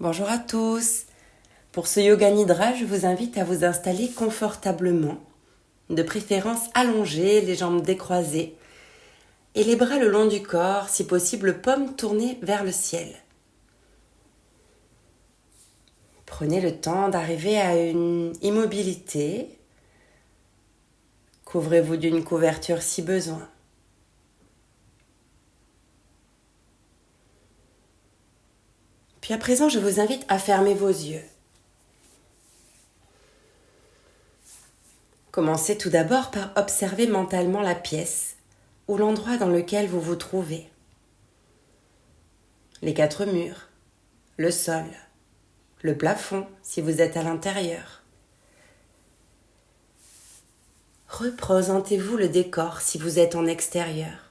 Bonjour à tous. Pour ce Yoga Nidra, je vous invite à vous installer confortablement, de préférence allongés, les jambes décroisées et les bras le long du corps, si possible paumes tournées vers le ciel. Prenez le temps d'arriver à une immobilité. Couvrez-vous d'une couverture si besoin. Puis à présent, je vous invite à fermer vos yeux. Commencez tout d'abord par observer mentalement la pièce ou l'endroit dans lequel vous vous trouvez. Les 4 murs, le sol, le plafond si vous êtes à l'intérieur. Représentez-vous le décor si vous êtes en extérieur.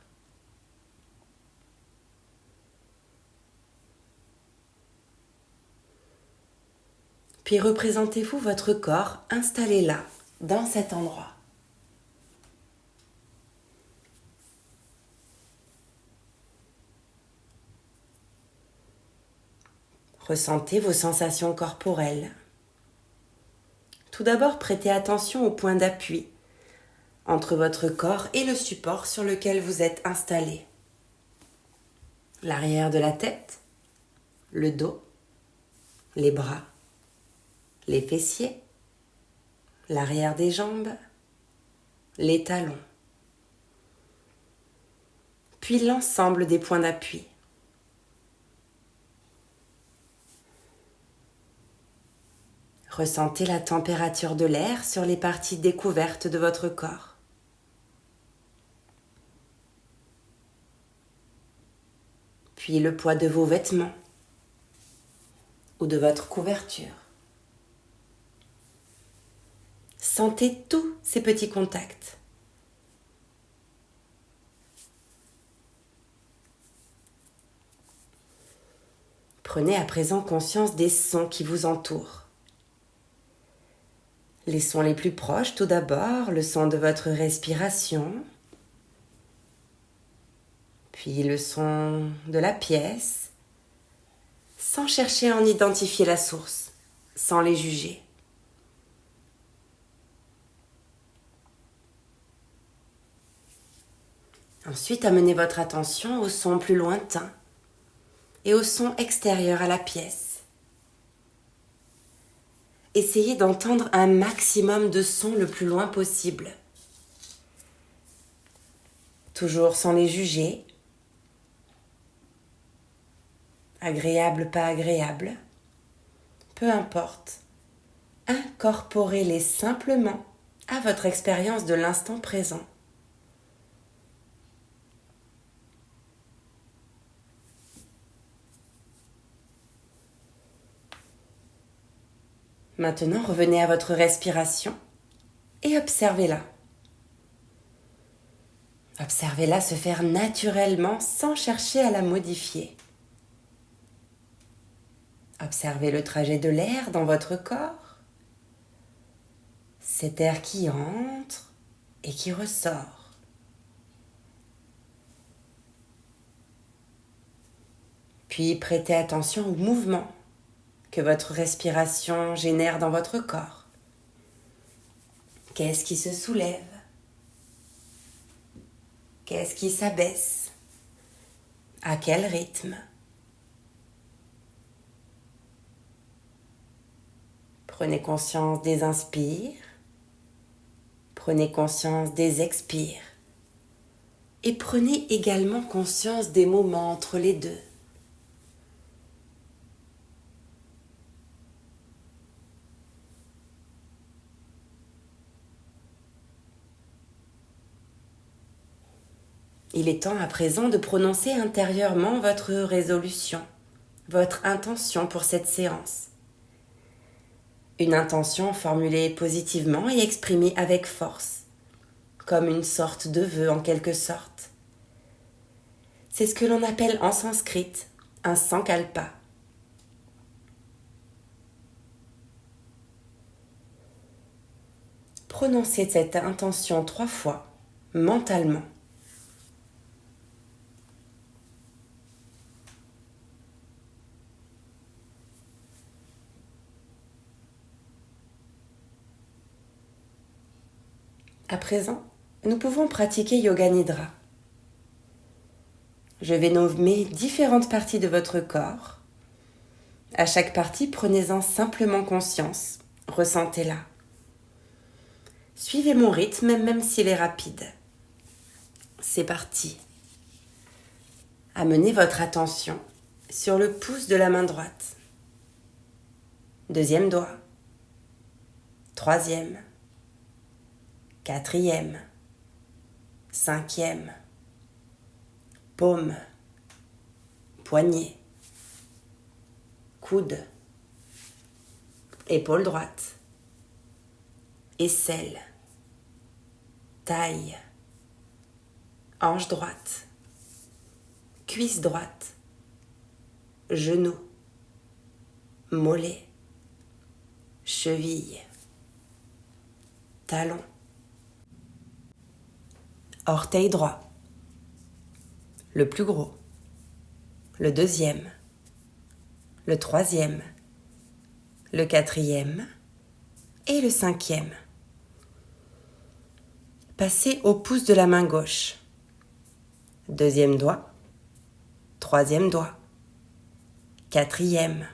Puis représentez-vous votre corps installé là, dans cet endroit. Ressentez vos sensations corporelles. Tout d'abord, prêtez attention au point d'appui entre votre corps et le support sur lequel vous êtes installé. L'arrière de la tête, le dos, les bras, les fessiers, l'arrière des jambes, les talons, puis l'ensemble des points d'appui. Ressentez la température de l'air sur les parties découvertes de votre corps. Puis le poids de vos vêtements ou de votre couverture. Sentez tous ces petits contacts. Prenez à présent conscience des sons qui vous entourent. Les sons les plus proches, tout d'abord, le son de votre respiration, puis le son de la pièce, sans chercher à en identifier la source, sans les juger. Ensuite, amenez votre attention aux sons plus lointains et aux sons extérieurs à la pièce. Essayez d'entendre un maximum de sons le plus loin possible. Toujours sans les juger. Agréable, pas agréable. Peu importe. Incorporez-les simplement à votre expérience de l'instant présent. Maintenant, revenez à votre respiration et observez-la. Observez-la se faire naturellement sans chercher à la modifier. Observez le trajet de l'air dans votre corps, cet air qui entre et qui ressort. Puis prêtez attention au mouvement que votre respiration génère dans votre corps. Qu'est-ce qui se soulève? Qu'est-ce qui s'abaisse? À quel rythme? Prenez conscience des inspires, prenez conscience des expires et prenez également conscience des moments entre les deux. Il est temps à présent de prononcer intérieurement votre résolution, votre intention pour cette séance. Une intention formulée positivement et exprimée avec force, comme une sorte de vœu en quelque sorte. C'est ce que l'on appelle en sanskrit un sankalpa. Prononcez cette intention 3 fois, mentalement. À présent, nous pouvons pratiquer Yoga Nidra. Je vais nommer différentes parties de votre corps. À chaque partie, prenez-en simplement conscience, ressentez-la. Suivez mon rythme, même s'il est rapide. C'est parti. Amenez votre attention sur le pouce de la main droite. Deuxième doigt. Troisième. Quatrième. Cinquième. Paume. Poignet. Coude. Épaule droite. Aisselle. Taille. Hanche droite. Cuisse droite. Genou. Mollet. Cheville. Talon. Orteil droit. Le plus gros. Le deuxième. Le troisième. Le quatrième. Et le cinquième. Passez au pouce de la main gauche. Deuxième doigt. Troisième doigt. Quatrième.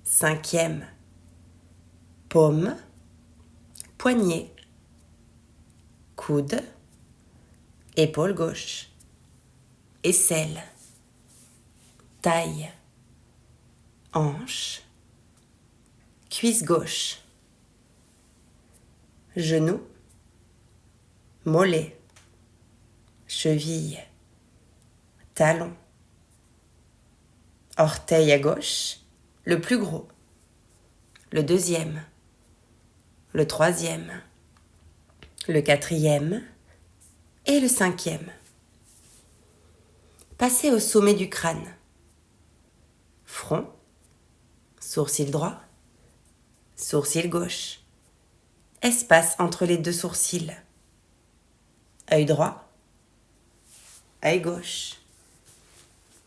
Cinquième. Paume. Poignet. Coude. Épaule gauche. Aisselle. Taille. Hanche. Cuisse gauche. Genou. Mollet. Cheville. Talon. Orteil à gauche, le plus gros. Le deuxième. Le troisième. Le quatrième. Et le cinquième. Passez au sommet du crâne. Front. Sourcil droit. Sourcil gauche. Espace entre les deux sourcils. Œil droit. Œil gauche.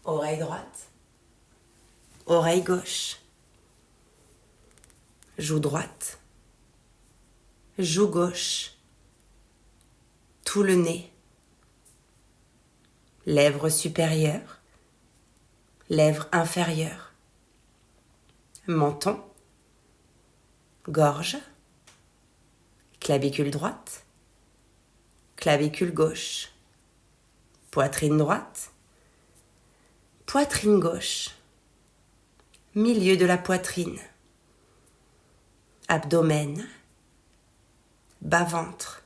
Oreille droite. Oreille gauche. Joue droite. Joue gauche. Tout le nez. Lèvres supérieures. Lèvres inférieures. Menton. Gorge. Clavicule droite. Clavicule gauche. Poitrine droite. Poitrine gauche. Milieu de la poitrine. Abdomen. Bas-ventre.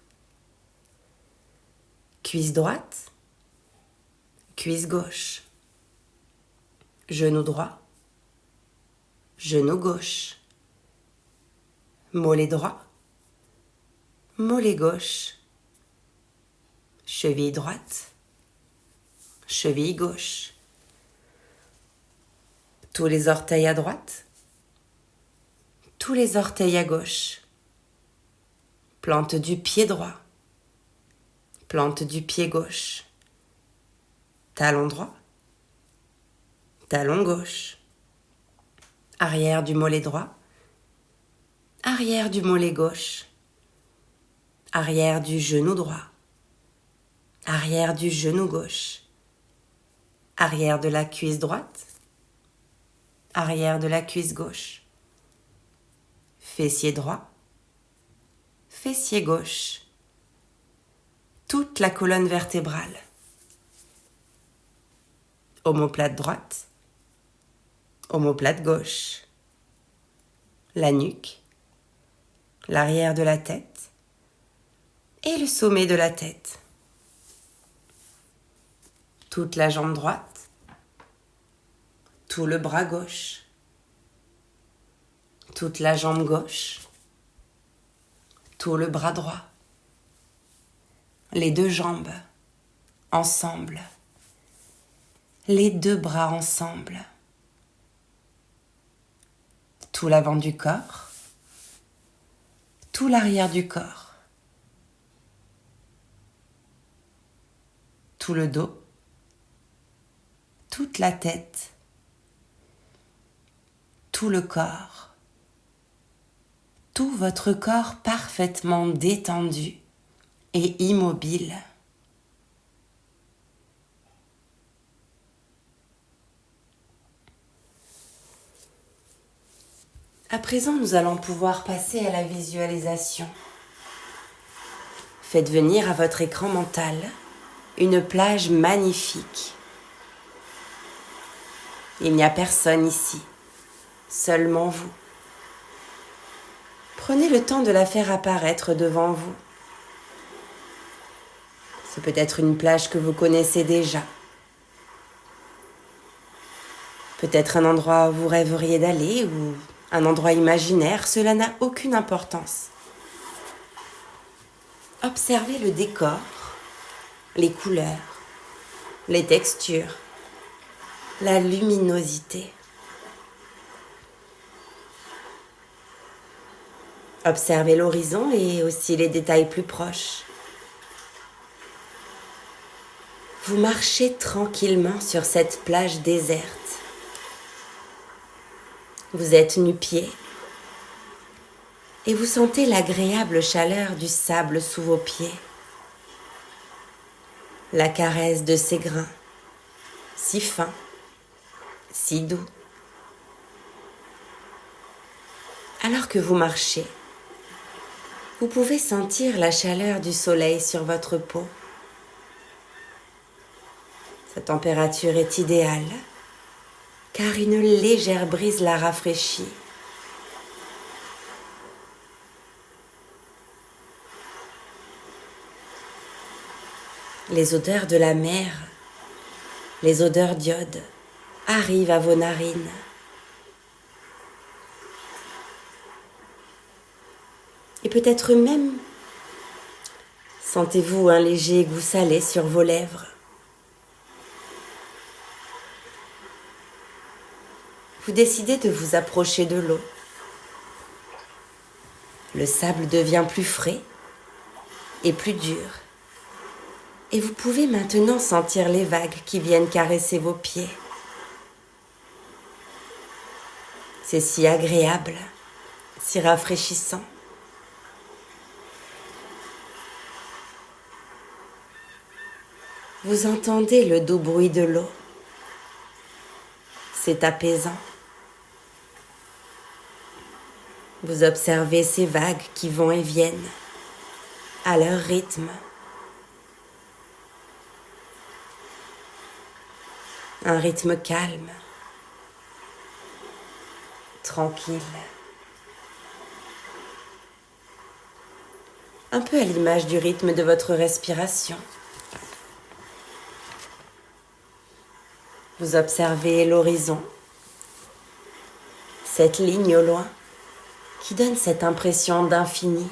Cuisse droite. Cuisse gauche. Genou droit. Genou gauche. Mollet droit. Mollet gauche. Cheville droite. Cheville gauche. Tous les orteils à droite. Tous les orteils à gauche. Plante du pied droit. Plante du pied gauche. Talon droit. Talon gauche. Arrière du mollet droit. Arrière du mollet gauche. Arrière du genou droit. Arrière du genou gauche. Arrière de la cuisse droite. Arrière de la cuisse gauche. Fessier droit. Fessier gauche. Toute la colonne vertébrale. Omoplate droite. Omoplate gauche. La nuque. L'arrière de la tête. Et le sommet de la tête. Toute la jambe droite. Tout le bras gauche. Toute la jambe gauche. Tout le bras droit. Les deux jambes ensemble. Les deux bras ensemble. Tout l'avant du corps. Tout l'arrière du corps. Tout le dos. Toute la tête. Tout le corps. Tout votre corps parfaitement détendu, et immobile. À présent, nous allons pouvoir passer à la visualisation. Faites venir à votre écran mental une plage magnifique. Il n'y a personne ici, seulement vous. Prenez le temps de la faire apparaître devant vous. C'est peut-être une plage que vous connaissez déjà. Peut-être un endroit où vous rêveriez d'aller ou un endroit imaginaire, cela n'a aucune importance. Observez le décor, les couleurs, les textures, la luminosité. Observez l'horizon et aussi les détails plus proches. Vous marchez tranquillement sur cette plage déserte. Vous êtes nu-pieds et vous sentez l'agréable chaleur du sable sous vos pieds, la caresse de ses grains, si fins, si doux. Alors que vous marchez, vous pouvez sentir la chaleur du soleil sur votre peau. Sa température est idéale, car une légère brise la rafraîchit. Les odeurs de la mer, les odeurs d'iode arrivent à vos narines. Et peut-être même sentez-vous un léger goût salé sur vos lèvres. Vous décidez de vous approcher de l'eau. Le sable devient plus frais et plus dur. Et vous pouvez maintenant sentir les vagues qui viennent caresser vos pieds. C'est si agréable, si rafraîchissant. Vous entendez le doux bruit de l'eau. C'est apaisant. Vous observez ces vagues qui vont et viennent à leur rythme. Un rythme calme, tranquille. Un peu à l'image du rythme de votre respiration. Vous observez l'horizon, cette ligne au loin qui donne cette impression d'infini,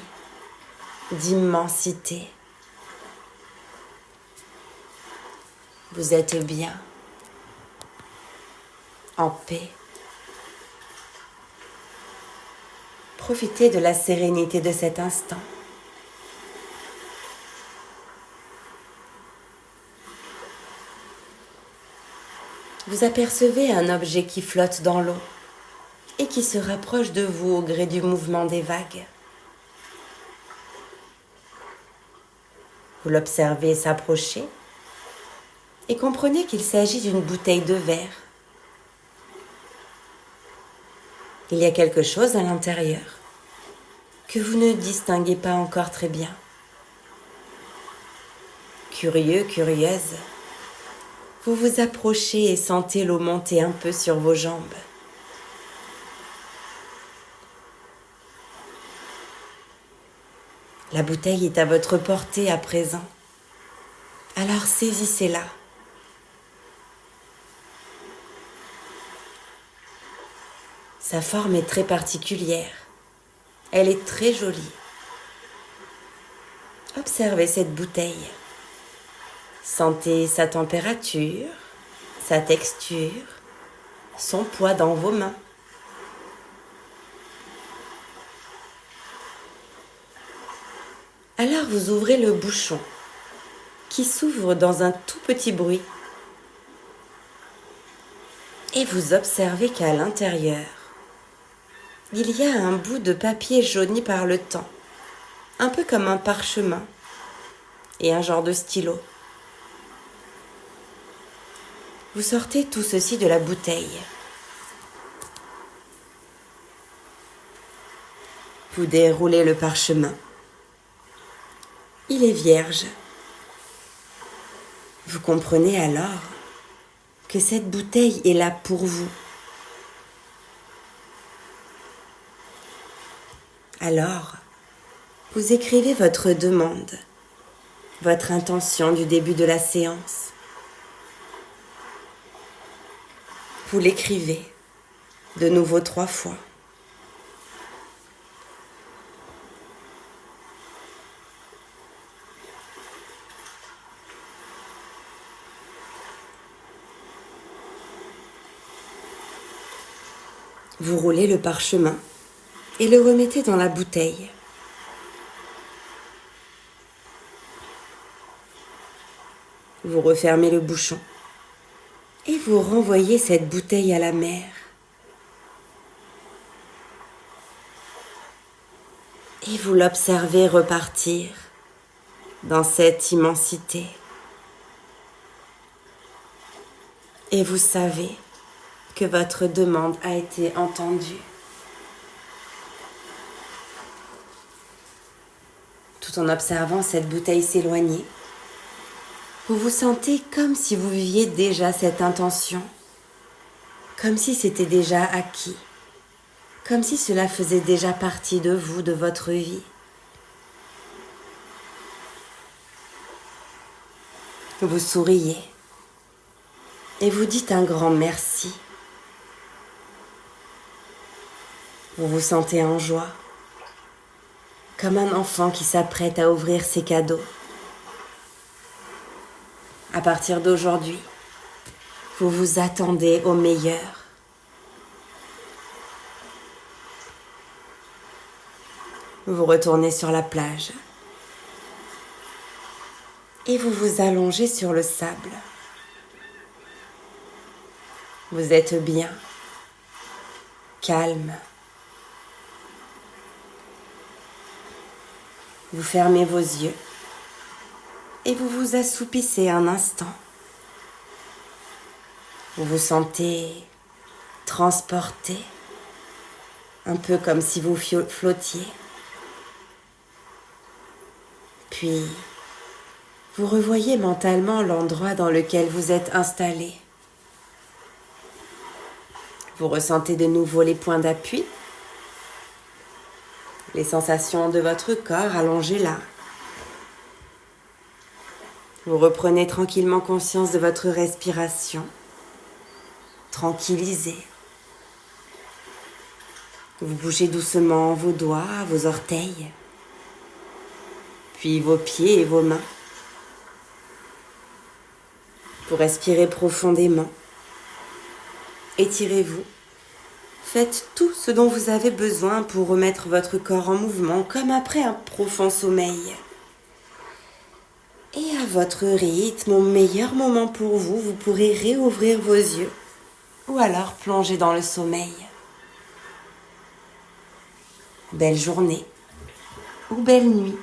d'immensité. Vous êtes bien, en paix. Profitez de la sérénité de cet instant. Vous apercevez un objet qui flotte dans l'eau et qui se rapproche de vous au gré du mouvement des vagues. Vous l'observez s'approcher et comprenez qu'il s'agit d'une bouteille de verre. Il y a quelque chose à l'intérieur que vous ne distinguez pas encore très bien. Curieux, curieuse, vous vous approchez et sentez l'eau monter un peu sur vos jambes. La bouteille est à votre portée à présent. Alors saisissez-la. Sa forme est très particulière. Elle est très jolie. Observez cette bouteille. Sentez sa température, sa texture, son poids dans vos mains. Alors vous ouvrez le bouchon qui s'ouvre dans un tout petit bruit et vous observez qu'à l'intérieur, il y a un bout de papier jauni par le temps, un peu comme un parchemin. et un genre de stylo. Vous sortez tout ceci de la bouteille. Vous déroulez le parchemin. Il est vierge. Vous comprenez alors que cette bouteille est là pour vous. Alors, vous écrivez votre demande, votre intention du début de la séance. Vous l'écrivez de nouveau 3 fois. Vous roulez le parchemin et le remettez dans la bouteille. Vous refermez le bouchon et vous renvoyez cette bouteille à la mer. Et vous l'observez repartir dans cette immensité. Et vous savez que votre demande a été entendue. Tout en observant cette bouteille s'éloigner, vous vous sentez comme si vous viviez déjà cette intention, comme si c'était déjà acquis, comme si cela faisait déjà partie de vous, de votre vie. Vous souriez et vous dites un grand merci. Vous vous sentez en joie, comme un enfant qui s'apprête à ouvrir ses cadeaux. À partir d'aujourd'hui, vous vous attendez au meilleur. Vous retournez sur la plage et vous vous allongez sur le sable. Vous êtes bien, calme. Vous fermez vos yeux et vous vous assoupissez un instant. Vous vous sentez transporté, un peu comme si vous flottiez. Puis, vous revoyez mentalement l'endroit dans lequel vous êtes installé. Vous ressentez de nouveau les points d'appui, les sensations de votre corps allongé là. Vous reprenez tranquillement conscience de votre respiration, tranquillisé. Vous bougez doucement vos doigts, vos orteils, puis vos pieds et vos mains. Vous respirez profondément. Étirez-vous. Faites tout ce dont vous avez besoin pour remettre votre corps en mouvement, comme après un profond sommeil. Et à votre rythme, au meilleur moment pour vous, vous pourrez réouvrir vos yeux ou alors plonger dans le sommeil. Belle journée ou belle nuit.